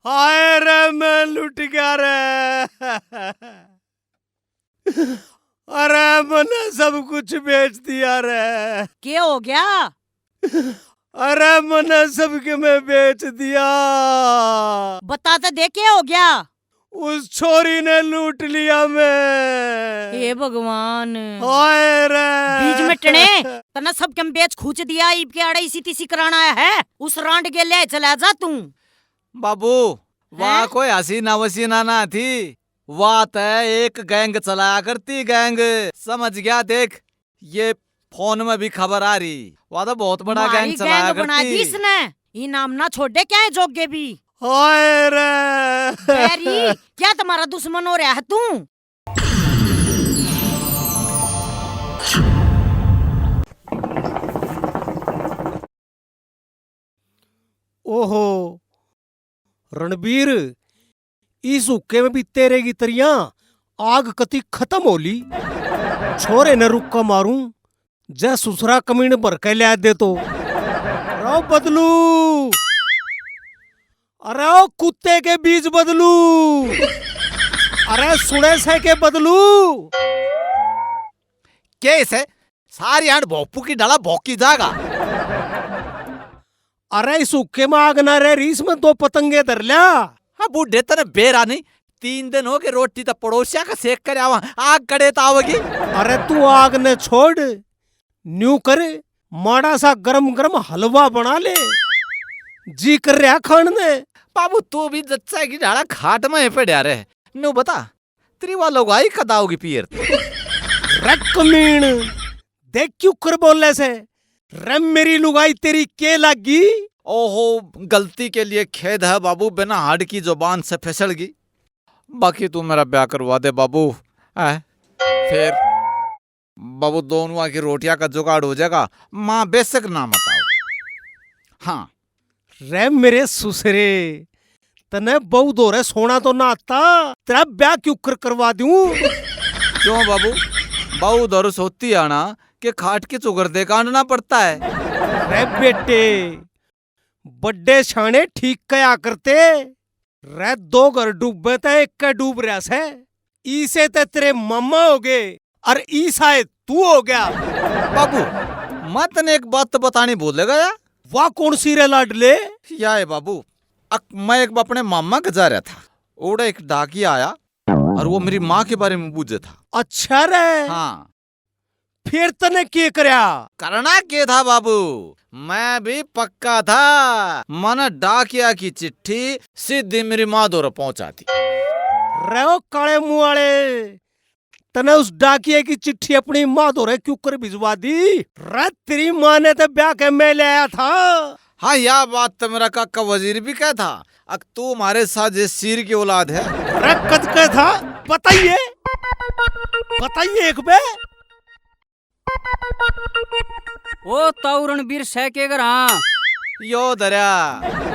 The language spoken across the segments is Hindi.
हाय रे मैं लुट गया रे। अरे मैंने सब कुछ बेच दिया रे। क्या हो गया? अरे मैंने सबके में बेच दिया। बता तो दे क्या हो गया? उस छोरी ने लूट लिया मैं। हे भगवान, हाय रे बीच में टने तना सब कम बेच खूच दिया। ईब के आड़े इसी तीसी कराना है। उस रांड के ले चला जा तू। बाबू वाह कोई हसीना वसीना ना थी, वाह तय एक गैंग चलाया करती गैंग। समझ गया, देख ये फोन में भी खबर आ रही, वाह तो बहुत बड़ा गैंग चलाया गैंग बना दी करती। इसने। ये नाम ना छोड़े क्या है जोगे भी। हाय रे तेरी क्या तुम्हारा दुश्मन हो रहा है तू? ओहो रणबीर, इस हुक्के में भी तेरे की तरियां आग कति खत्म होली। छोरे न रुक्का मारूं जै सुसरा कमीन भर के लिया दे तो रो बदलू। अरे ओ कुत्ते के बीज बदलू। अरे सुने से के बदलू। कैसे सारी आंट भोपू की डाला भौकी जागा। अरे इस हुक्के में आग ना रह रही, इसमें दो पतंगे धर लिया। हाँ बूढ़े तने बेरा नहीं, 3 दिन हो गए रोटी तो पड़ोसिया का सेक कर आवा, आग कड़े तो आवगी। अरे तू आग ने छोड़, न्यू कर माड़ा सा गरम गरम हलवा बना ले, जी कर रहा खान ने। बाबू तू भी जच्चा की डाला खाट में पड़ा रहे। नु बता तेरी वालों आई कदाओगी पियर कमीन देख क्यों कर बोले से रम मेरी लुगाई तेरी के लागी। ओहो गलती के लिए खेद है बाबू, बिना हाड की जुबान से फिसल गई। बाकी तू मेरा ब्याह करवा दे बाबू, फिर बाबू दोनों की रोटियां का जुगाड़ हो जाएगा। माँ बेशक ना बताओ। हाँ रैम मेरे सुसरे, तने बहु दो रे सोना तो ना आता, तेरा ब्याह क्यों करवा दूं। क्यों बाबू, बहु दरुस होती है ना कि खाट की चुगरदे काटना पड़ता है। रे बेटे बड्डे छाने ठीक कया करते रे, 2 घर डूबे तो एक का डूब रहा से। इसे ते तेरे मामा हो गए और ईसा तू हो गया। बाबू मैं तने एक बात तो बतानी भूलेगा या? वाह कौन सी रे लाडले? या है बाबू, मैं एक अपने मामा के जा रहा था, ओड़ा एक डाकिया आया और वो मेरी माँ के बारे में पूछे था। अच्छा रे। हाँ फिर तने क्या करया? करना क्या था बाबू, मैं भी पक्का था। मन डाकिया की चिट्ठी सीधी मेरी माँ द्वारा पहुंचाती। रे ओ काले मुंह वाले, तने उस डाकिया की चिट्ठी अपनी माँ द्वारा क्यों कर भिजवा दी? रे तेरी माँ ने तो ब्याह के में ले आया था। हाँ यह बात तो मेरा काका वजीर भी कहा था। अब तू हमारे साथ जिस सिर की औलाद है। रे कद के था बताइए, बताइए एक बे। ओ ताऊ रणबीर सह के घर हाँ। यो दरिया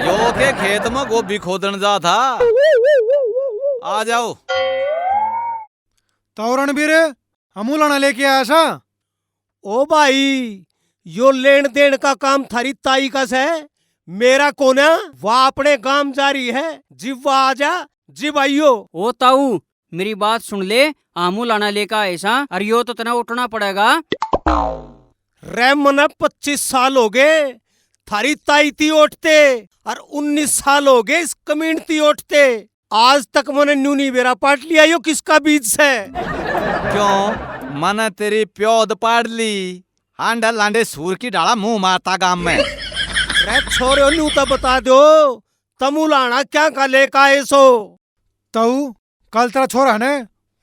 यो के खेत में गोभी खोदन जा था, आ जाओ। तो रणबीर हमू लाना लेके आया सा। ओ भाई यो लेन देन का काम थारी ताई का से, मेरा कोना वह अपने गांव जा रही है। जी वह आ जा जी भाइयो। ओ ताऊ मेरी बात सुन ले, आमू लाना लेकर ऐसा और यो तो तना उठना पड़ेगा। रे मना 25 साल हो गए थारी ताई ती उठते और 19 साल हो गए इस कमीन ती उठते। आज तक मैंने न्यूनी बेरा पाट लिया यो किसका बीज से। क्यों मन तेरी प्योद पाड़ ली, हांडा लांडे सूर की डाला मुंह मारता गांव में। रे छोरे न्यू तो बता दो तमु लाना क्या का लेका ऐसो। ताऊ कल तेरा छोरा ने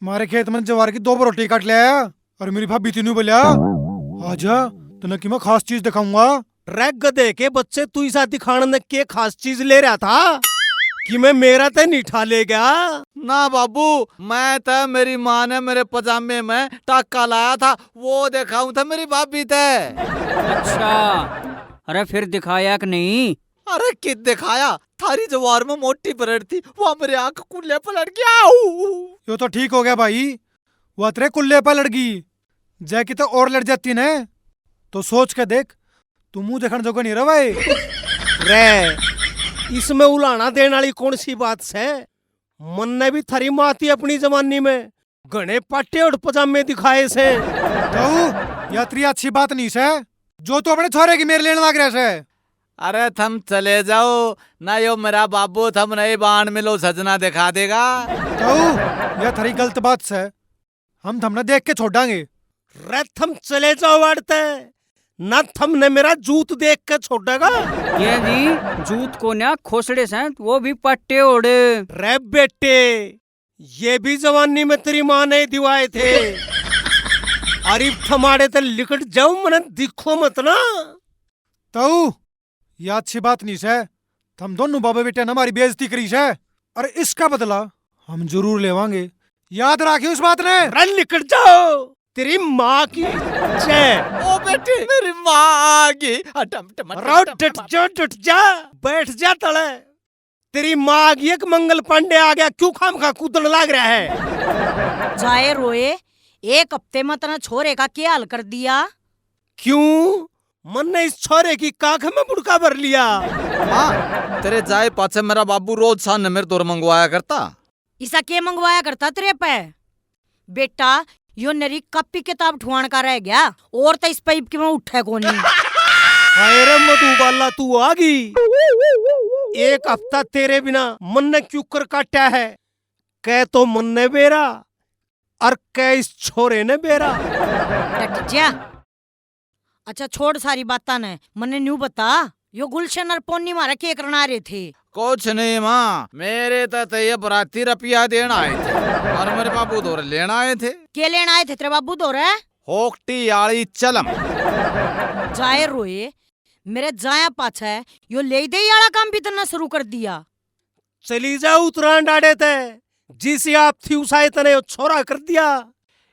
मारे खेत में जवार की 2 रोटी काट ले आया और मेरी भाभी तीनों बोलिया आजा तने की मैं खास चीज दिखाऊंगा। रे गधे के बच्चे तू ऐसा दिखाने ने के खास चीज ले रहा था कि मैं मेरा तो नहीं ठा ले गया। ना बाबू मैं तो मेरी माँ ने मेरे पजामे में टाका लाया था, वो दिखाऊं था मेरी भाभी थे। अच्छा अरे फिर दिखाया कि नहीं? अरे कित दिखाया, थारी जवार में मोटी पलट थी, वो मेरे आंख कुल्ले पलट गया। यो तो ठीक हो गया भाई, वो तेरे कुल्ले पर लड़गी जैकी तो और लड़ जाती ने तो सोच के देख, तू मुंह देखने जोगा नहीं रहा भाई। रे इसमें उलाना देने वाली कौन सी बात है? मन ने भी थरी माती अपनी जवानी में घने पाटे और पजामे दिखाए से। ताऊ यात्री अच्छी बात नहीं से जो तो अपने छोरे की मेरे लेने लग रहा से। अरे थम चले जाओ ना, यो मेरा बाबू थम नहीं बाण मिलो सजना दिखा देगा। ताऊ यह थरी गलत बात से, हम थमने देख के छोड़ांगे। रे थम चले जाओ वाड़ते ना, थमने मेरा जूत देख के छोड़ेगा। ये जी जूत को ना खोसड़े से वो भी पट्टे ओढ़े। रे बेटे, ये भी जवानी में तेरी माँ ने दिवाए थे। अरे थमाड़े ते लिकट जाओ, मने दिखो मत ना। ताऊ यह अच्छी बात नहीं से, हम दोनों बाबा बेटे ने हमारी बेइज्जती करी से, और इसका बदला हम जरूर लेवांगे। याद रखियो इस बात ने। रे लिकट जाओ, तेरी माँ की जय। ओ बेटी मेरी माँ आ गई। राव डट जा, बैठ जा तले। तेरी माँ आ गई, एक मंगल पांडे आ गया, क्यों खाम खा कूदन लाग रहा है? जाए रोए, एक हफ्ते में तना छोरे का क्या हाल कर दिया। क्यों? मन ने इस छोरे की काख में बुड़का भर लिया। माँ तेरे जाए पाछे मेरा बाबू रोज सा नमेर तोर मंगवाया करता। इसा के मंगवाया करता तेरे पे? बेटा यो नरी कॉपी किताब ठुआन का रह गया, और तो इस पाइप के में उठे को नहीं। हाय रे मधुबाला, तू आ गई। एक हफ्ता तेरे बिना मन ने क्यों कर काटा है? कह तो मन ने बेरा और कह इस छोरे ने बेरा। डट जा। अच्छा छोड़ सारी बाता ने, मने न्यू बता यो गुलशन और पोनी मारा के करना रहे थे। कुछ नहीं माँ, मेरे तो ये बराती रुपया देना आए थे और मेरे बाबू दौरे लेना आए थे। के लेना आए थे तेरे बाबू दौरे? होकटी आली चलम। जाए रोए, मेरे जाया पाछे यो ले दे याला काम भी तना शुरू कर दिया। चली जाओ उतरान डाड़े थे, जिसे आप थी उसाए तने यो छोरा कर दिया।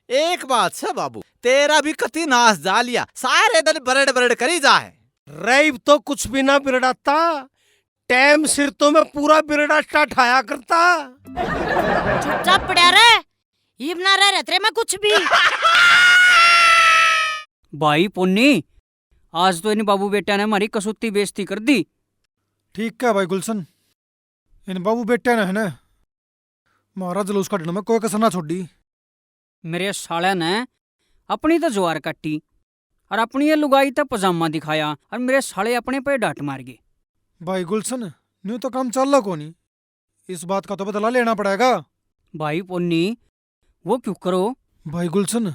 एक बात है बाबू, तेरा भी कति नाश जा लिया, सारे दिन बरड़ बरड़ करी जाए। रईब तो कुछ भी ना बिरड़ाता, टाइम सिर तो मैं पूरा बिरड़ा ठाया करता। चुपचाप पड़ा रहे, इब ना रह तेरे में कुछ भी। भाई पुन्नी, आज तो इन बाबू बेटा ने हमारी कसूती बेइज्जती कर दी। ठीक है भाई गुलशन, इन बाबू बेटे ने है ना मारा जलूस काटने में कोई कसर ना छोड़ी। मेरे साले ने अपनी तो ज्वार काटी और अपनी ये लुगाई तो पजामा दिखाया, और मेरे साले अपने पे डांट मार गए। भाई गुलशन न्यू तो काम चल रहा कोनी, इस बात का तो बदला लेना पड़ेगा। भाई पुन्नी वो क्यों करो? भाई गुलशन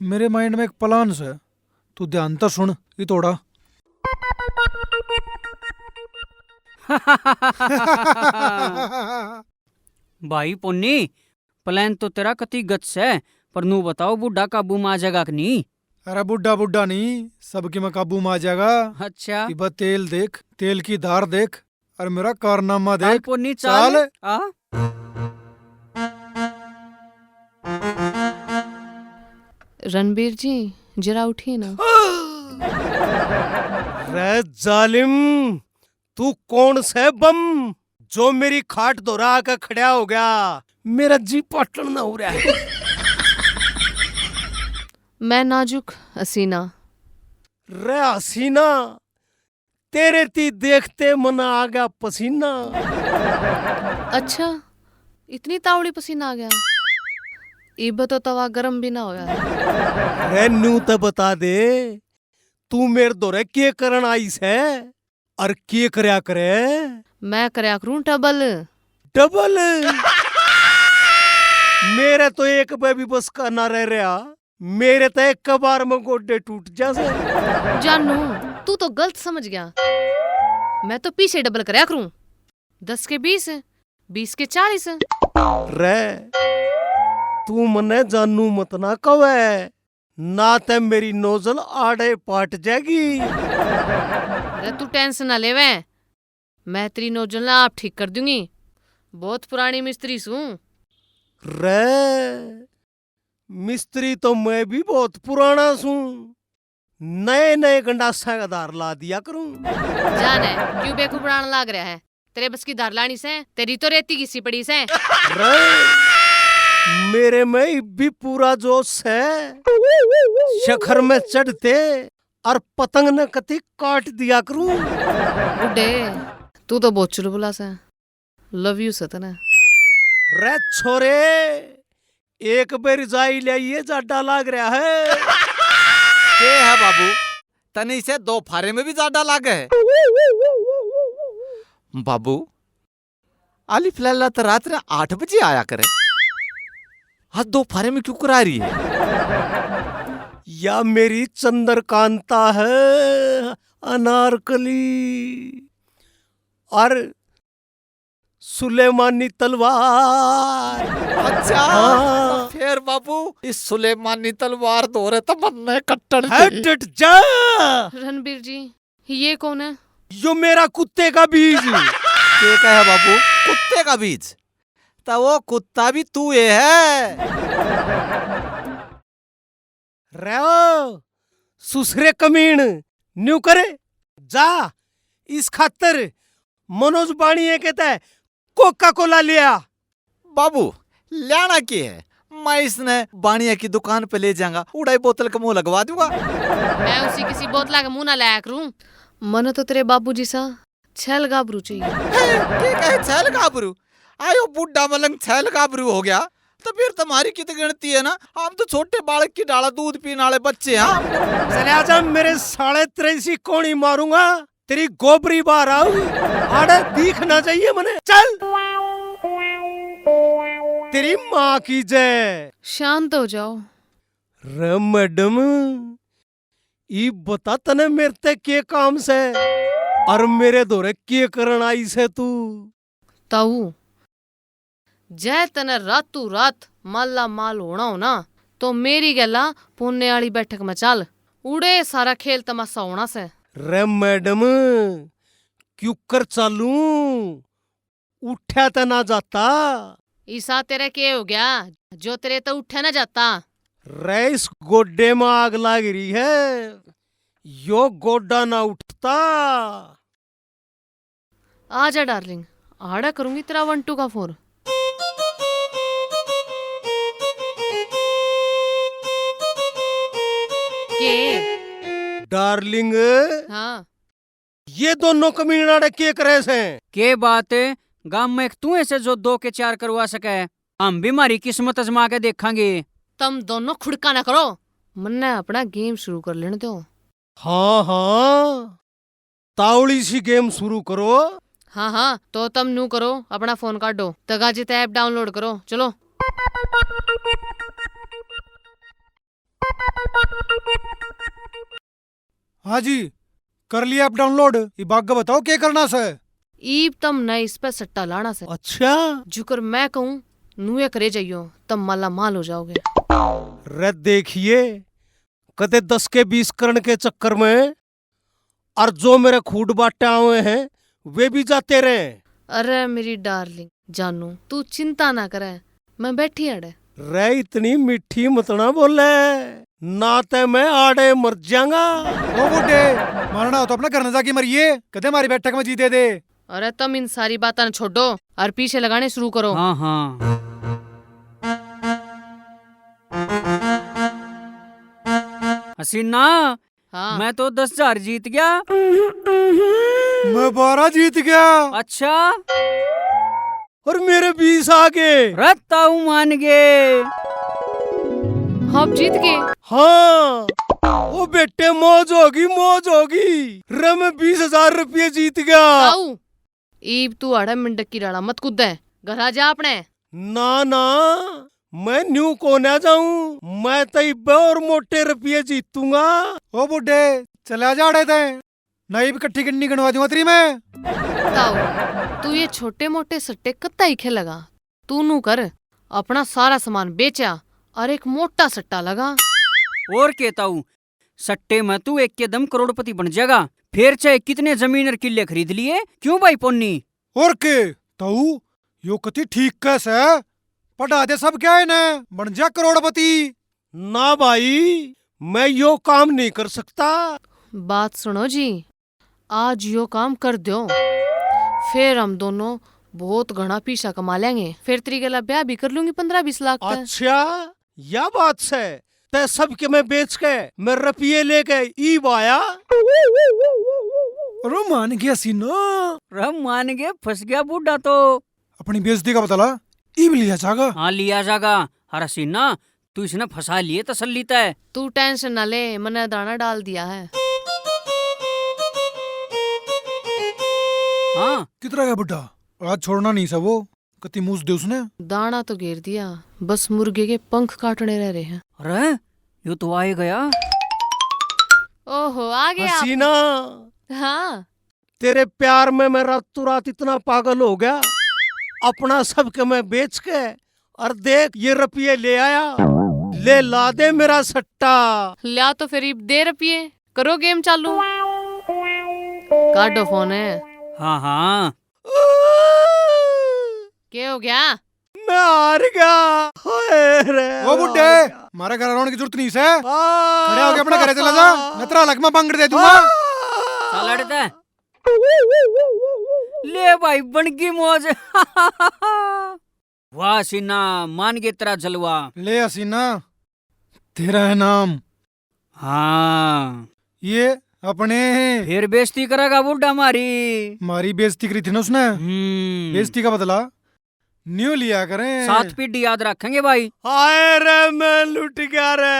मेरे माइंड में एक प्लान है, तू ध्यान तो सुन ये थोड़ा। भाई पुन्नी प्लान तो तेरा कति गच है, पर नू बताओ बुढ़ा काबू में आ जाएगा कि नहीं? अरे बुड्ढा बुड्ढा नहीं, सबकी में काबू में आ जाएगा। अच्छा इबा तेल देख, तेल की धार देख, और मेरा कारनामा चल देख। पुन्नी चल। चल। आ? रणबीर जी जरा उठिए ना। रे जालिम, तू कौन से बम जो मेरी खाट दोहरा के खड़ा हो गया? मेरा जी पटन ना हो रहा है। मैं नाजुक हसीना। रे हसीना, तेरे ती देखते मन आ गया पसीना। अच्छा इतनी तावड़ी पसीना आ गया? इब तो तवा गरम भी ना होया। रे नू तो बता दे, तू मेरे दोरे के करन आई से और के करया करे? मैं करया करूं डबल। डबल? मेरे तो एक बेबी बस का ना रह रहा, मेरे तो एक बार में गोडे टूट जासे। जानू तू तो गलत समझ गया, मैं तो पीछे डबल करया करूं। 10 के 20, 20 के 40। रे तू मने जानू मत ना कवे, ना ते मेरी नोजल आड़े पाट जाएगी। अरे तू टेंशन ना लेवे, मैं तेरी नोजल ना आप ठीक कर दूंगी। बहुत पुरानी मिस्त्री सूं। रे मिस्त्री तो मैं भी बहुत पुराना सूं, नए नए गंडासा का दार ला दिया करूं। जान है क्यों बेकूफ बनाना लाग रहा है? तेरे बस की धार लानी से, तेरी तो रेती घिसी पड़ी से। रे मेरे में भी पूरा जोश है, शखर में चढ़ते और पतंग ने कति काट दिया करूं। बुड्ढे तू तो बहुत चुलबुला सा लव यू सतना। रे छोरे एक बेर जाई लिया जाडा लाग रहा है। के है बाबू तनी से दो फारे में भी ज्यादा लागे है। बाबू आलिफ लैला तो रात ने 8 बजे आया करे, आज 2 फारे में क्यों करा रही है? या मेरी चंद्रकांता है अनारकली और सुलेमानी तलवार। अच्छा हाँ। तो फिर बाबू इस सुलेमानी तलवार दोरे तो बनने कट्टड़ हट जा। रणबीर जी ये कौन है? यो मेरा कुत्ते का बीज। के का है बाबू? कुत्ते का बीज? तो वो कुत्ता भी तू ये है। रहो सुसरे कमीण न्यू करे जा। इस खातर मनोज बाणीए कहता है कोका कोला लिया। बाबू लाना की है, मैं इसने बाणिया की दुकान पे ले जाऊंगा, उड़ाई बोतल का मुंह लगवा दूंगा। मैं उसी किसी बोतला का मुंह ना लाया करूं। मन तो तेरे बाबूजी सा छल गाभरू चाहिए। ठीक है छैल गाभरू आयो बुढ़ा मलंग छैल गाभरू हो गया तो फिर तुम्हारी कितनी गिनती है ना? हम तो छोटे बालक की डाला दूध पीने वाले बच्चे हैं। चले आजा मेरे साढ़े 83 कोणी मारूंगा, तेरी गोबरी बाहर आऊंगी। आड़े दिखना चाहिए मने। चल तेरी माँ की जय। शांत हो जाओ। रे मैडम ई बता तने मेरे ते के काम से और मेरे दौरे के करन आई से तू? ताऊ जय तने रातू रात माला माल होना हो ना तो मेरी गला पुण्य वाली बैठक में चल, उड़े सारा खेल तमाशा होना से। रे मैडम क्यों कर चालू उठा तो ना जाता। ईसा तेरे के हो गया जो तेरे तो उठे ना जाता। रे इस गोड्डे में आग लग रही है, यो गोड्डा ना उठता। आजा डार्लिंग आड़ा करूंगी तेरा 1 2 का 4। के डार्लिंग हाँ ये दोनों कमीनाड़े के करे से? के बात है गांव में एक तू ऐसे जो 2 के 4 करवा सके, हम भी हमारी किस्मत आजमा के देखांगे। तुम दोनों खुड़का ना करो, मन्ने अपना गेम शुरू कर लेने दो। हाँ हाँ तावड़ी सी गेम शुरू करो। हाँ हाँ तो तुम नू करो, अपना फोन काटो, तगाजित ऐप डाउनलोड करो, चलो। हाँ जी कर लिया ऐप डाउनलोड। ये बाग बताओ क्या करना से? ईब तुम नए इस पे सट्टा लाना से। अच्छा जुकर मैं कहूँ नूए करे जाइयो तब माला माल हो जाओगे। रे देखिए कदे 10 के 20 करण के चक्कर में और जो मेरे खूड बाटे हुए हैं वे भी जाते रहे। अरे मेरी डार्लिंग जानू तू चिंता ना करे, मैं बैठी अड़े। रे इतनी मीठी मतना बोले ना ते मैं आड़े मर जाऊंगा। ओ बुड्ढे मरना हो तो अपना घर न जाके मरिए, कदे हमारी बैठक में जीते दे। अरे तुम इन सारी बातें छोड़ो और पीछे लगाने शुरू करो। हाँ हाँ हसीना हाँ मैं तो 10,000 जीत गया। मैं 12 जीत गया। अच्छा और मेरे 20 आगे। रत्ताऊ मान गए। आप जीत गए। हाँ ओ बेटे मौज होगी मौज होगी। रे मैं 20,000 रुपये जीत गया। ताऊ ईब तू अड़े मिंडक की डाला मत कूद दे, घर आ जा अपने। ना ना मैं न्यू को ना जाऊं, मैं तो इब्बे और मोटे रुपये जीतूंगा। ओ बुड्ढे चला जा अड़े थे, नई भी कट्ठी गिन्नी गिनवा दूंगा तेरी मैं। ताऊ तू ये छोटे मोटे सट्टे कत्ता ही खेलेगा, तू नू कर अपना सारा सामान बेचा और एक मोटा सट्टा लगा। और कहता हूँ सट्टे में तू एक के दम करोड़पति बन जाएगा, फिर चाहे कितने जमीन और किले खरीद लिए। क्यों भाई पोन्नी? और के ताऊ यो कति ठीक कैसे पढ़ा दे सब क्या है ना बन जा करोड़पति। ना भाई मैं यो काम नहीं कर सकता। बात सुनो जी, आज यो काम कर दो, फिर हम दोनों बहुत घना पीछा कमा लेंगे, फिर तेरी गला ब्याह भी कर लूंगी 15-20 लाख का। अच्छा या बात से ते सब के मैं बेच के मैं रुपये लेके ईब आया। अरे मान गया सीना। रम मान गए, फंस गया बूढ़ा तो। अपनी बेइज्जती का बतला ईब लिया जागा। हाँ लिया जागा। अरे सीना तू इसने फंसा लिए तसल्ली तय। तू टेंशन ना ले, मैंने दाना डाल दिया है। हाँ कितना गया बुड्ढा? आज छोड़ना नहीं सब वो कति मूस दे उसने। दाना तो घेर दिया, बस मुर्गे के पंख काटने रह रहे हैं। अरे यो तो आए गया। ओहो आ गया आप। हसीना, हाँ तेरे प्यार में मैं रातों रात इतना पागल हो गया, अपना सब के मैं बेच के और देख ये रुपये ले आया। ले ला दे मेरा सट्टा। लिया तो फिर दे रुपये, करो गेम चालू। काटो फोन है। हाँ हाँ क्या हो गया? मैं हार गया। हाय रे, ओ बुड्ढे, मारे घर आने की जरूरत नहीं है। खड़े होके अपने घर चला जा, मैं तेरा अलग में बंगड़ दे दूंगा। चल अड़ता है। ले भाई बनगी मौज। वाह सीना, मान गए तेरा जलवा। ले हसीना, तेरा है नाम। हाँ ये अपने फिर बेइज्जती करेगा बूढ़ा हमारी। मारी बेइज्जती करी थी ना उसने। बेइज्जती का बदला न्यू लिया करें। 7 पीढ़ी याद रखेंगे भाई। हाय रे, मैं लुट गया रे।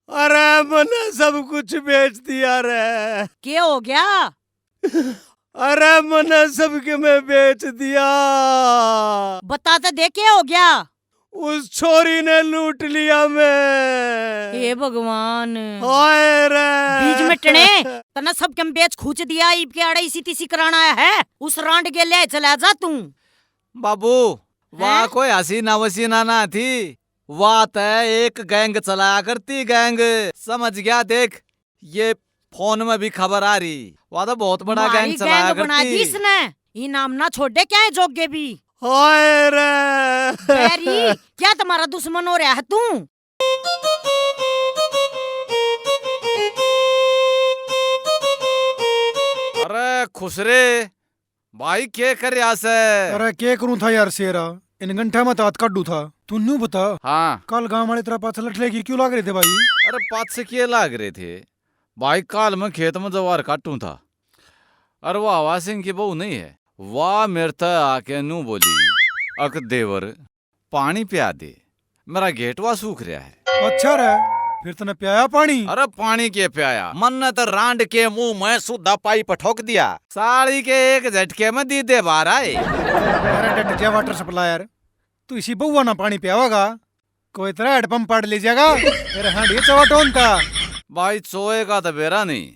अरे मैंने सब कुछ बेच दिया रे। क्या हो गया? अरे मैंने सबके मैं बेच दिया। बता तो दे क्या हो गया? उस छोरी ने लूट लिया मैं। हे भगवान, हाय रे, बीज में टने तना सब कम बेच खूच दिया। ईब के आड़े इसी तीसी कराना आया है। उस रांड के ले चला जा तू। बाबू वाह कोई हसीना वसीना ना थी, वाह तय एक गैंग चलाया करती गैंग। समझ गया, देख ये फोन में भी खबर आ रही, वाह तो बहुत बड़ा हमारी गैंग चलाया गैंग बना दी करती। इसने। इनाम ना छोड़े क्या है जोगे भी। हाय रे। बैरी, क्या तुम्हारा दुश्मन हो रहा है तू? अरे खुसरे भाई के कर से? अरे क्या करूं था यार शेरा, इन घंटा में तात काटू था। तू न्यू बता, हाँ कल गांव वाले तेरा पाछा लठले की क्यों लाग रहे थे भाई? अरे पाँच से किए लाग रहे थे भाई, काल में खेत में जवार काटू था। अरे वो आवा सिंह की बहू नहीं है, वाह मेरे तक आके नू बोली, अक देवर पानी पिया दे, मेरा घेटवा सूख रहा है। अच्छा रे, फिर तने प्याया पानी? अरे पानी के प्याया, मन ने तो रांड के मुंह में सुधा पाइप ठोक दिया, साड़ी के एक झटके में दीदे बाहर आए। अरे डट जा वाटर सप्लायर, तू इसी बउआ ना पानी पियावागा, कोई तरह हेडपंप पाड़ लीजिएगा। तेरे हांडी चवाटोन था भाई चोए का तो बेरा नहीं,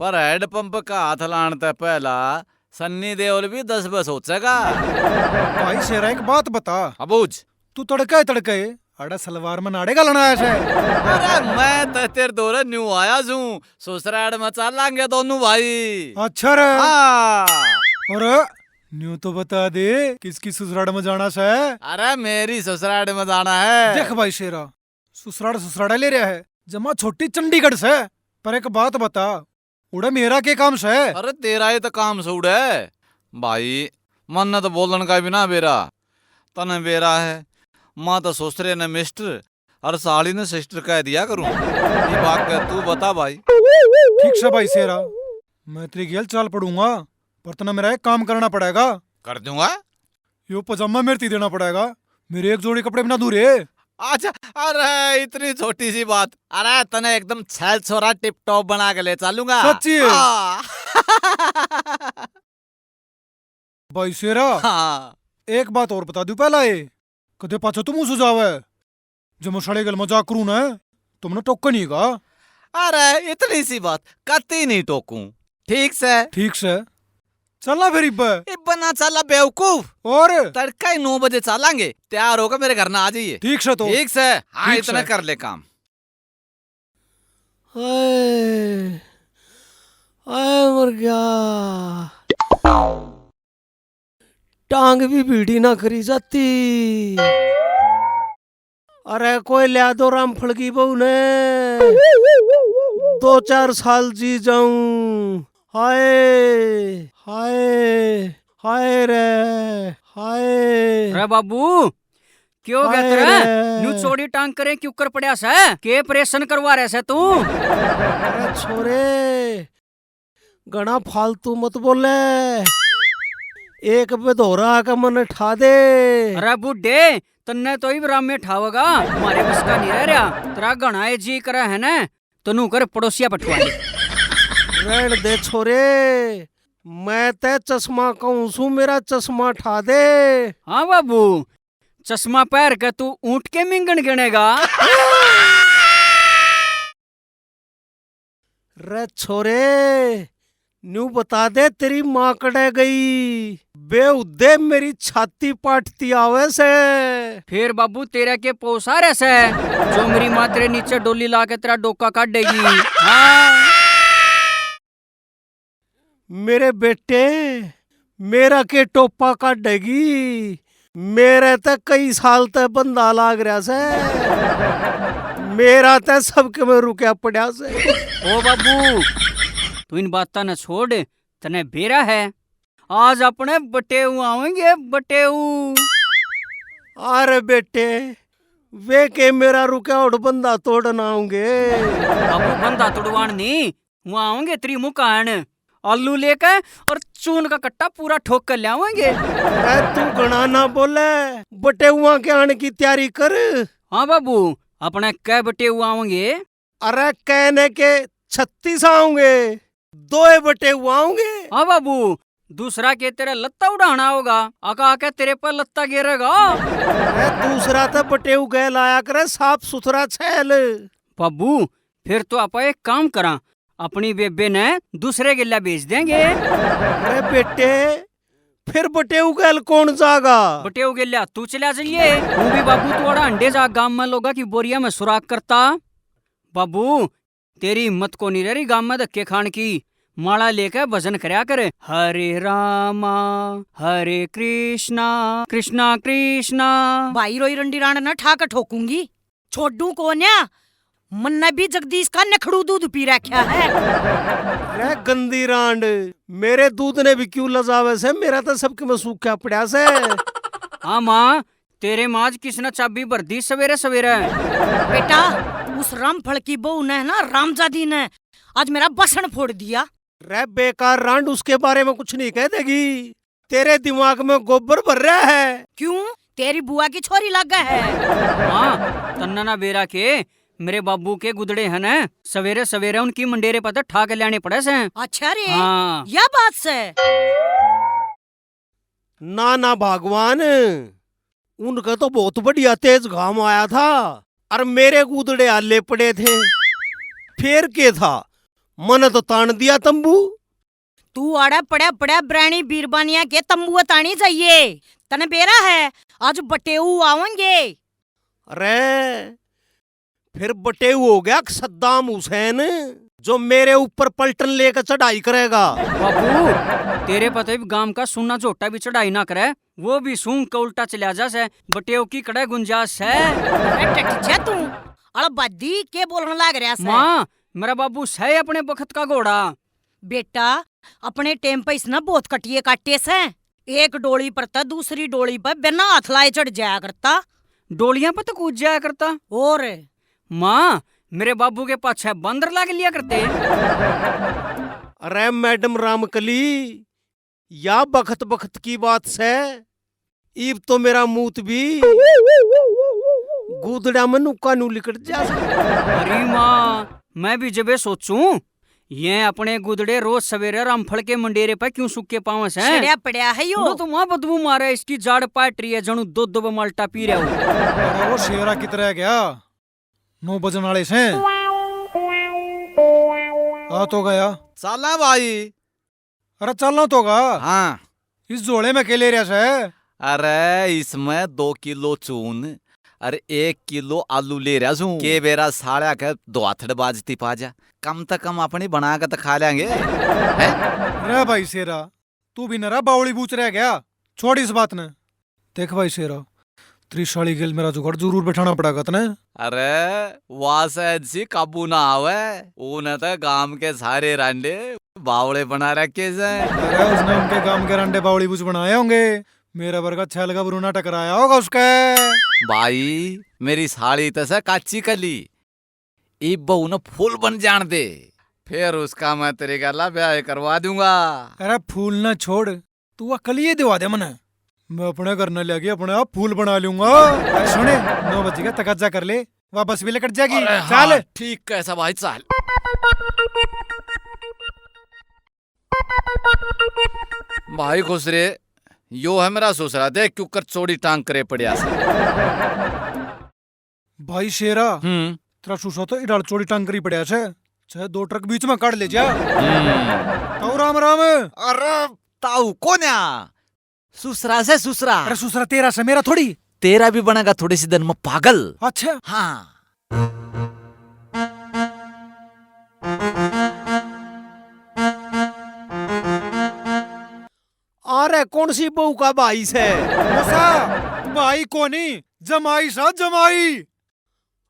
पर हैंडपंप का हाथ लाने से पहला सन्नी देओल भी 10 बस सोचेगा। भाई शेरा एक बात बता, अबूज तू तड़का तड़के अड़ा सलवार में नाड़े गलना आया है। अरे मैं तो तेरे दौरे न्यू आया हूँ, ससुराल में चलेंगे दोनों भाई। अच्छा रे, हाँ। अरे न्यू तो बता दे किसकी ससुराल में जाना है। अरे मेरी ससुराल में जाना है। देख भाई शेरा, ससुराल ले रहा है जमा छोटी चंडीगढ़ से, पर एक बात बता, उड़ा मेरा के काम से? अरे तेरा ही तो काम सूड है भाई, मन ने तो बोलन का भी ना बेरा, तने बेरा है। माँ तो ससुरे ने मिस्टर और साली ने सिस्टर कह दिया करूं। ये बात कर तू बता भाई। ठीक से भाई शेरा, मैं तेरी गेल चाल पड़ूंगा, पर तना मेरा एक काम करना पड़ेगा। कर दूंगा। यो पजामा मेरे ती देना पड़ेगा, मेरे एक जोड़ी कपड़े बिना दूरे। अच्छा, अरे इतनी छोटी सी बात, अरे तने एकदम छैल छोरा टिप टॉप बना के ले चलूंगा। सच्ची है? हाँ। भाई शेरा, हाँ। एक बात और बता दू पहला, ये कदे पाछो तुम सुझावे जब मैं सड़े गल मजाक करूं ना, तुमने टोका नहीं का। अरे इतनी सी बात कती नहीं टोकूं, ठीक से? ठीक से चलना फिर इब्बे। बना चला बेवकूफ, और तड़का ही 9 बजे चलेंगे, तैयार होकर मेरे घर ना आ जाइए। ठीक से तो ठीक से, हाँ ठीक इतना से। कर ले काम। हाय हाय, मर गया। टांग भी भीड़ी ना करी जाती। अरे कोई लिया दो रामफल की बहू ने, 2-4 साल जी जाऊं। हाय हाय हाय रे हाय। अरे बाबू क्यों हाय कहते रे रे। न्यू चोड़ी टांग करे क्यों कर पड़या से के ऑपरेशन करवा रहे से तू अरे छोरे घना फालतू मत बोले, एक बेधोरा का मन ठा दे। अरे बुड्ढे तन्ने तो ही राम में ठावगा हमारे बस का नहीं रह रहा तेरा गणाए जी करा है ना तनु कर पड़ोसिया पठवा ले रहन दे छोरे, मैं ते चश्मा कहूं सू, मेरा चश्मा ठा दे। हाँ बाबू चश्मा पहन के तू ऊँट के मिंगन गिनेगा रे छोरे न्यू बता दे तेरी माँ कड़े गई, बेउदे मेरी छाती पाटती आवे से। फिर बाबू तेरा के पोसा रहे से जो मेरी माँ तेरे नीचे डोली ला के तेरा डोका काट देगी। हाँ मेरे बेटे मेरा के टोपा काटेगी, मेरे तक कई साल तक बंदा लाग रहा से, मेरा तक सबके में रुकया पड़ा से। ओ बाबू तू इन बात न छोड़ तने बेरा है आज अपने बटेऊ आवेंगे बटेऊ। अरे बेटे वे के मेरा रुकया और बंदा तोड़ना आऊंगे। बाबू बंदा तुड़वान नहीं वहाँ आवेंगे तेरी मुकान आलू लेकर और चून का कट्टा पूरा ठोक कर ले आवेंगे। तू गणा ना बोले, बटेउआ के आने की तैयारी कर। हाँ बाबू अपने कै बटेऊ आवेंगे। अरे कहने के 36 आऊंगे, 2 बटेउआ आऊंगे। हाँ बाबू दूसरा के तेरे लत्ता उड़ाना होगा आका आके तेरे पर लत्ता गिरेगा। अरे दूसरा तो बटेऊ गए लाया करे साफ सुथरा छैल। बाबू फिर तो आप एक काम करा अपनी बेबे ने दूसरे गिल्ला बेच देंगे। अरे बेटे फिर बटेऊ गैल कौन जागा? बटेऊ गिल्ला तू चला जाइए तू भी बाबू थोड़ा अंडे जा गांव में लोगा की बोरिया में सुराख करता। बाबू तेरी हिम्मत को नहीं रही गांव में धक्के खान की, माला लेकर भजन करया करे हरे रामा हरे कृष्णा कृष्णा कृष्णा। भाई रोई रंडी राण न ठाकर ठोकूंगी, छोड़ू कोन्या मन ने भी जगदीश का नखड़ू दूध पी रखा है। अरे गंदी रांड, मेरे दूध ने भी क्यों लजावे से, मेरा तो सबके में सूखा पड़ा से। हाँ माँ तेरे माज किसने चाबी भर दी सवेरे सवेरे। बेटा उस रामफल की बहू ने ना रामजादी ने आज मेरा बसन फोड़ दिया। रे बेकार रांड, उसके बारे में कुछ नहीं कह देगी, तेरे दिमाग में गोबर भर रहा है। क्यों तेरी बुआ की छोरी लग है। हाँ तन्ना ना बेरा के मेरे बाबू के गुदड़े है ना सवेरे सवेरे उनकी मंडेरे पता ठा के लाने पड़े से। अच्छा रे हाँ यह बात से ना ना भगवान, उनका तो बहुत बढ़िया तेज घाम आया था और मेरे गुदड़े आले पड़े थे, फिर के था मन तो तान दिया तंबू। तू आड़ा पड़ा पड़ा ब्राणी बीरबानिया के तंबू तानी चाहिए, तने बेरा है आज बटेऊ आवेंगे। अरे फिर बटेऊ हो गया सद्दाम हुसैन जो मेरे ऊपर पलटन लेकर चढ़ाई करेगा। बाबू तेरे पते भी गांव का सुनना झोटा भी चढ़ाई ना करे, वो भी सूंघ का उल्टा चला जा से बटेऊ की कड़े गुंजाइश है। अरे टट तू अड़ बद्दी के बोलने लग रहा है। माँ मेरा बाबू है अपने बखत का घोड़ा। बेटा अपने टेम पे इसने बहुत कटिए काटे से, एक डोली पर था दूसरी डोली पर बिना हाथ लाए चढ़ जाया करता, डोलियां पर तो कूद जाया करता। और माँ मेरे बाबू के पाछे बंदर लाग लिया करते। अरे मैडम रामकली, या बखत बखत की बात से इब तो मेरा मूत भी गुदड़ा में नुक्का नु लिकट जा। अरे माँ मैं भी जबे सोचूं ये अपने गुदड़े रोज सवेरे रामफल के मंडेरे पे क्यों सूखे पावस हैं। छड़िया पड़या है यो। तो वहाँ बदबू मारे इसकी जाड़ पाट रही है जनू दो माल्टा पी रहा हूँ। अरे वो शेरा की तरह गया 9 बजन वाले से आ तो गया। चला भाई। अरे चलना तो गा। हाँ इस जोड़े में केले रहा है। अरे इसमें 2 किलो चून अरे 1 किलो आलू ले रहा हूँ के बेरा साड़ा के 2 हाथड़ बाजती पाजा, कम से कम अपनी बना के तो खा लेंगे। रे भाई शेरा तू भी नरा बावली बूच रह गया, छोड़ इस बात ने। देख भाई शेरा त्रिशाली गिल मेरा जुगाड़ जरूर बैठाना पड़ेगा तने। अरे वाह जी काबू ना आवे, उन्हें तो गांव के सारे रांडे बावड़े बना रखे से। अरे उसने उनके गांव के रांडे बावली बूच बनाए होंगे, मेरा वर्गा छैल का बुरुना टकराया होगा उसका। भाई मेरी साड़ी तसे काची कली ई बहू न फूल बन जान दे, फिर उसका मैं तेरे गला ब्याह करवा दूंगा। अरे फूल ना छोड़, तू अकल ये दिवा दे मने, मैं अपने करने लगे अपने आप फूल बना लूंगा। सुने 9 बज गए, तकज्जा कर ले, वापस भी कट जाएगी। चल हाँ, ठीक कैसा भाई चल। भाई खुश रे, यो है मेरा ससुरा, देख क्यों कर चोड़ी टांग करे पड़िया से। भाई शेरा, तेरा सुसा तो इडाल चोड़ी टांग करी पड़ा है, चाहे 2 ट्रक बीच में काट ले जा। तो राम राम। अरे ताऊ कोन्या सुसरा से सुसरा। अरे सुसरा तेरा से मेरा थोड़ी, तेरा भी बनेगा थोड़ी सी दिन में पागल। अच्छा हाँ अरे कौन सी बहू का भाई से? मुसा भाई कोनी, जमाई सा जमाई।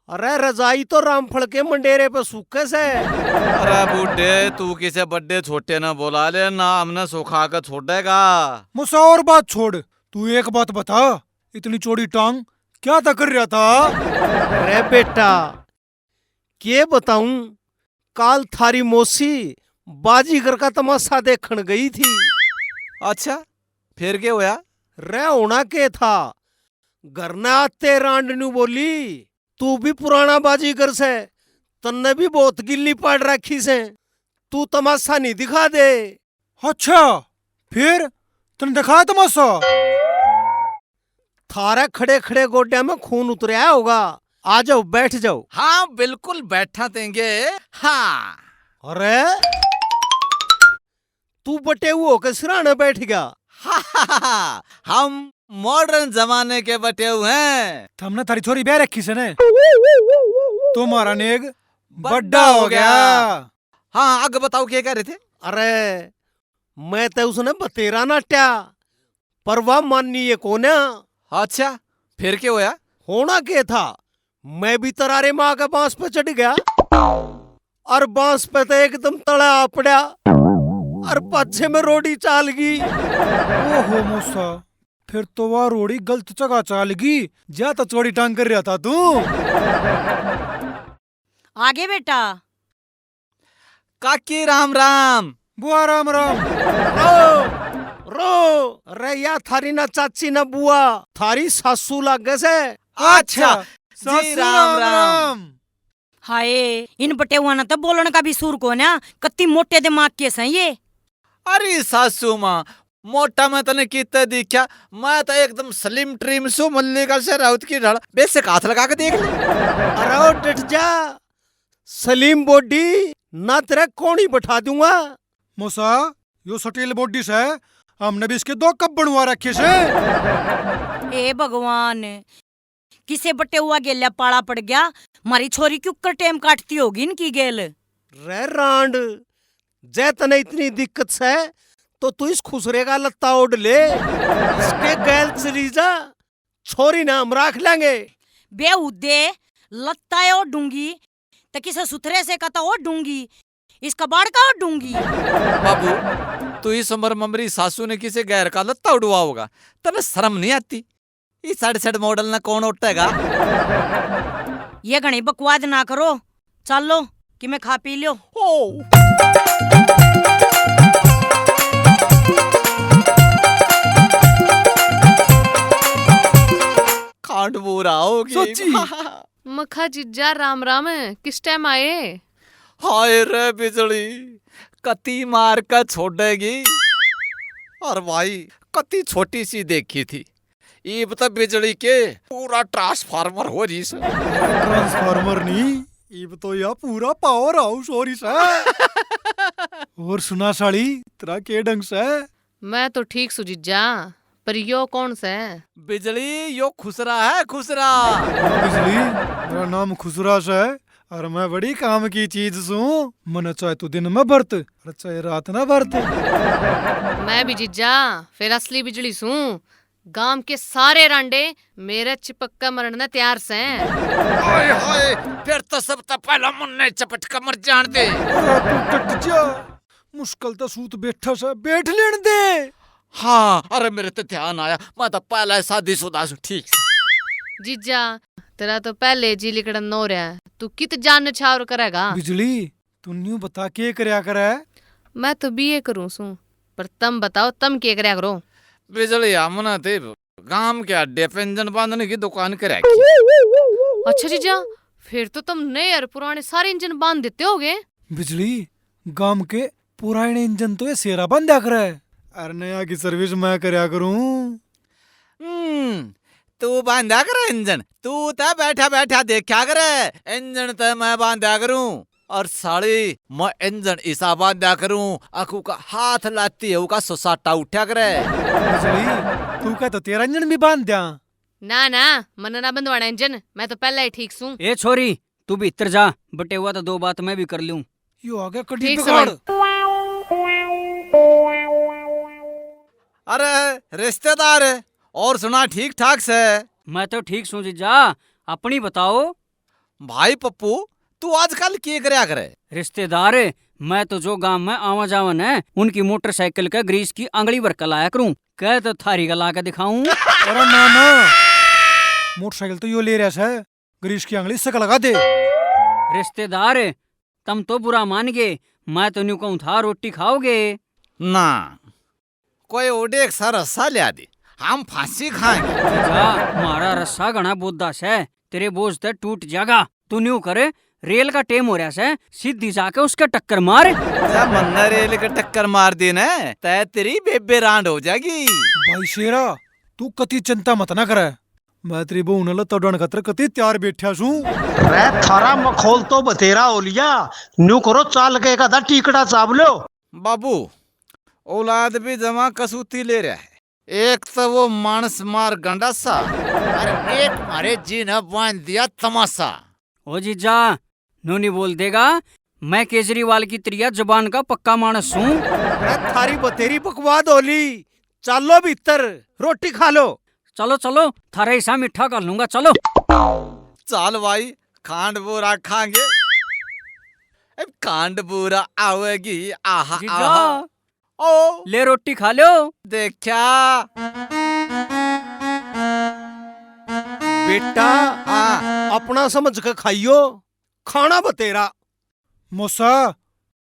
अरे रजाई तो रामफल के मंडेरे पे सूखे से। अरे बूढ़े तू किसे बड्डे छोटे ना बोला ले ना, हमने सुखा कर छोड़ेगा। मुसा और बात छोड़, तू एक बात बता, इतनी चौड़ी टांग क्या था कर रहा था? अरे बेटा के बताऊं, काल थारी मौसी बाजीगर का तमाशा देखने गई थी। अच्छा फिर क्या होया? रे होना के था, घर न आते रांडनू बोली तू भी पुराना बाजीगर से, तन्ने भी बहुत गिल्ली पाड़ रखी से, तू तमाशा नहीं दिखा दे। अच्छा फिर तने दिखाया तमाशा? थारे खड़े खड़े गोड्या में खून उतरया होगा, आ जाओ बैठ जाओ। हाँ बिल्कुल बैठा देंगे। हाँ अरे तू बटे हुए होकर सिराने बैठ गया। हम मॉडर्न जमाने के बटे हुए हैं। हमने थारी छोरी ब्याह रखी से ने, तुम्हारा नेग बड्डा हो गया। हाँ आगे बताओ क्या कह रहे थे? अरे मैं तो उसने बतेरा नाट्या, पर वह माननी ये कौन है? अच्छा फिर क्या होया? होना क्या था, मैं भी तरारे माँ के बांस पे चढ़ गया, और बांस पे तो एकदम तड़ा आ पड़ा, और पाछे में रोड़ी चाल गई। ओहो मूसा, फिर तो वह रोड़ी गलत जगह चाल गई, जा तो चौड़ी टांग कर रहा था तू। आगे बेटा। काकी राम राम। बुआ राम राम। रो अरे या थारी ना चाची ना बुआ, थारी सासू लागे से। अच्छा सासू राम राम। हाय इन बटेवा ना तो बोलने का भी सुर को ना, कत्ती मोटे दिमाग के हैं ये। अरे सासू माँ, मोटा मैं तने कितना दिखा, मैं तो एकदम स्लिम ट्रिम सु मल्लिका से राउत की ढाल, बेसिक हाथ लगा के देख ले। अरे डट जा, सलीम बॉडी ना तेरा कौन ही बैठा दूंगा। मूसा यो सटील बॉडी से हमने भी इसके 2 कप बनवा रखे से। ए भगवान, किसे बटे हुआ गेल्या पाला पड़ गया, मारी छोरी क्यों कर टेम काटती होगी इनकी गेल। रे रांड, जै तने इतनी दिक्कत से तो तू इस खुसरे का लत्ता ओढ़ ले, इसके गैल चली जा, छोरी ना हम राख लेंगे। बे उदे लत्ता ओ डूंगी, तो किसे सुथरे से कता ओ डूंगी, इसका बाड़ का ओ डूंगी। बाबू तू इस उम्र ममरी सासू ने किसी गैर का लत्ता उड़वा होगा, तने शर्म नहीं आती? इस साइड मॉडल ना कौन उठेगा? ये घनी बकवाद ना करो, चलो कि मैं खा पी लो। खांड बुरा होगी। सच्ची? मखा जिज्जा राम राम, किस टाइम आए? हाय रे बिजली, कती मार कर छोड़ेगी। और भाई कती छोटी सी देखी थी, ये बता बिजली के पूरा ट्रांसफार्मर हो रही से। ट्रांसफार्मर नहीं, ये तो या पूरा पावर हाउस हो रही से। और सुना साड़ी तेरा के ढंग से? मैं तो ठीक सु जिज्जा, पर यो कौन से? बिजली यो खुसरा है, खुसरा। बिजली, मेरा नाम खुसरा से है, और मैं बड़ी काम की चीज सू। मन चाहे तो दिन में बरत, और चाहे रात ना बरत। मैं भी जिज्जा फिर असली बिजली सू। गांव के सारे रांडे मेरे चिपक कर मरने तैयार से। हाय हाय, फिर तो सब तो पहला मुन्ने चपट कर मर जान दे। तू टट जा, मुश्किल तो सूत बैठा से, बैठ लेन दे। हाँ, अरे मेरे तो ध्यान आया, मैं तो पहले शादीशुदा हूँ। ठीक से जीजा तेरा तो पहले जी लिकड़न नो रहा है, तू कित जान नछावर करेगा। बिजली तू न्यू बता के करया करे। मैं तो बीए करूँ सू, पर तम बताओ तम के करया करो। बिजली हमने थे गांव के अड्डे पे इंजन बांधने की दुकान करेगी। अच्छा जीजा, फिर तो तुम नए और पुराने सारे इंजन बांध देते होगे। बिजली गांव के पुराने इंजन तो ये सेरा बंदा करे, अरे नया की सर्विस मैं करया करूं। तू बांधा कर इंजन, तू तो बैठा बैठा देखा करे, इंजन तो मैं बांधा करूं और साड़ी मैं इंजन ऐसा बांधा करूं अखू का हाथ लाती है का सोसाटा उठा करे। बिजली तू का तो तेरा इंजन भी बांध दिया। ना मन ना बंधवाना इंजन, मैं तो पहले ही ठीक सू। ए छोरी तू भी इतर जा, बटे हुआ तो 2 बात मैं भी कर लूं। यो आ गया कटी ठीक बिगाड़। अरे रिश्तेदार और सुना ठीक ठाक से? मैं तो ठीक सू जीजा, अपनी बताओ। भाई पप्पू तू आजकल क्या करया करे? रिश्तेदार मैं तो जो गांव में आवा जावन है उनकी मोटरसाइकिल का ग्रीस की आंगली भर लाया करूं, कह तो थारी का ला के दिखाऊं। अरे ना मोटरसाइकिल तो यो ले रहा है, ग्रीस की आंगली से लगा दे। रिश्तेदार तुम तो बुरा मान गए, मैं तो न्यू कहूं था रोटी खाओगे ना, कोई ओडे एक सा रस्सा लिया दे, हम फांसी खाएंगे। जीजा मारा रस्सा घना बोदा से, तेरे बोझ ते टूट जाएगा। तू न्यू करे, रेल का टेम हो रहा है, सीधी जाके उसके टक्कर मार। जब मन्ना रेल के टक्कर मार दी ना तय तेरी बेबे रांड हो जाएगी। भाई शेरा तू कति चिंता मत ना करे, मैं तेरी बहू न लता डन खतर कति त्यार बैठा छू। रे थारा मखोल तो बतेरा ओलिया, न्यू करो चाल के का टीकड़ा चाव लो। बाबू औलाद भी जमा कसूती ले रहा है, एक तो वो मानस मार गंडासा और एक मारे जी ने बांध दिया तमाशा। ओ जीजा नोनी बोल देगा, मैं केजरीवाल की त्रिया जुबान का पक्का मानस हूँ। थारी बतेरी बकवाद होली, चलो भीतर रोटी खा लो। चलो चलो थारा हिस्सा मिठा कर लूंगा, चलो। चाल भाई खांड बोरा खाएंगे, खांड बोरा आवेगी। आहा जीजा आहा ओ ले रोटी खा लो। देखा बेटा अपना समझ के खाइयो, खाना बतेरा। मोसा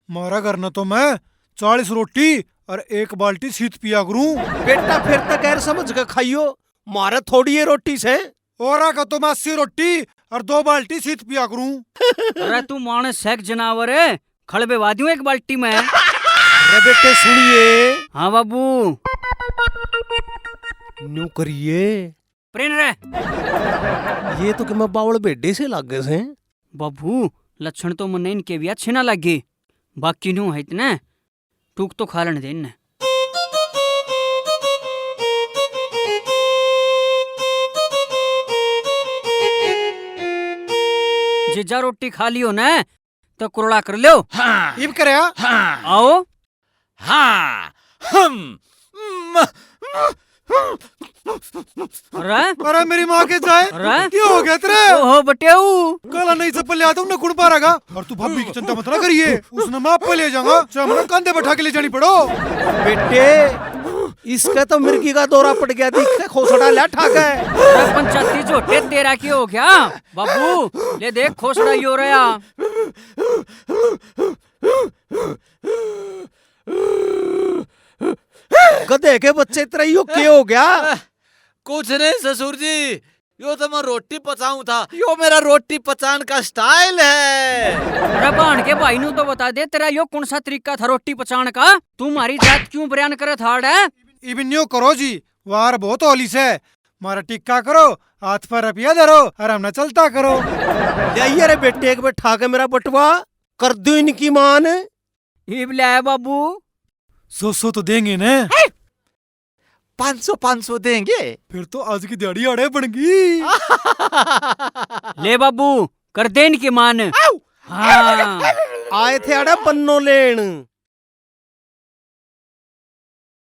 मारा घर न तो मैं 40 रोटी और 1 बाल्टी सीत पिया करूं। बेटा फिर तक गैर समझ के खाइयो, मारे थोड़ी ये रोटी से। और का तो मैं 80 रोटी और 2 बाल्टी सीत पिया करूं। अरे तू मानस सेक जानवर है, खड़बे वादियों 1 बाल्टी में। अरे बेटे सुनिए। हाँ बाबू न्यू करिए। प्रेन रे ये तो कि मैं बावड़ बेडे से लागे से। बाबू लक्षण तो मन इनके भी अच्छे ना लगे, बाकी न्यू है इतने टूक तो खा लेने दे इन्हें। जीजा रोटी खा लियो ना तो कुरड़ा कर लो। हाँ इब करया। हाँ आओ। हाँ अरे अरे मेरी माँ के जाए अरे क्या हो गया तेरे? ओहो बटेऊ काला नहीं चप्पल ले आता हूँ, गुण पारागा। और तू भाभी की चिंता मत ना करिए, उसने माँ पे ले जाऊंगा, चाहे मेरे कंधे बैठा के ले जानी पड़ो। बेटे इसका तो मिर्गी का दौरा पड़ गया, दिखते खोसड़ा ला ठाका है। अरे पंचायती झोटे तेरा की हो गया बाबू, ले देख खोसड़ा ही हो रहा। गधे के बच्चे तेरा यो क्या हो गया? कुछ नहीं ससुर जी, यो तो मैं रोटी पचाऊं था, यो मेरा रोटी पचाने का स्टाइल है। अरे बाण के भाई नु तो बता दे, तेरा यो कौन सा तरीका था रोटी पचाने का? तू हमारी जात क्यों बयान करे थाड़ है? इबिन यो करो जी, वार बहुत होली से मारा टिक्का करो, हाथ पर रुपया धरो और हमने चलता करो। ले रे बेटे एक बार ठाके मेरा बटवा कर दो इनकी मान। इब ले बाबू 100 तो देंगे ने। 500 देंगे। फिर तो आज की दिहाड़ी अड़े बन गई। ले बाबू कर दे इनकी मान। हाँ आए थे अड़ा पन्नो लेन।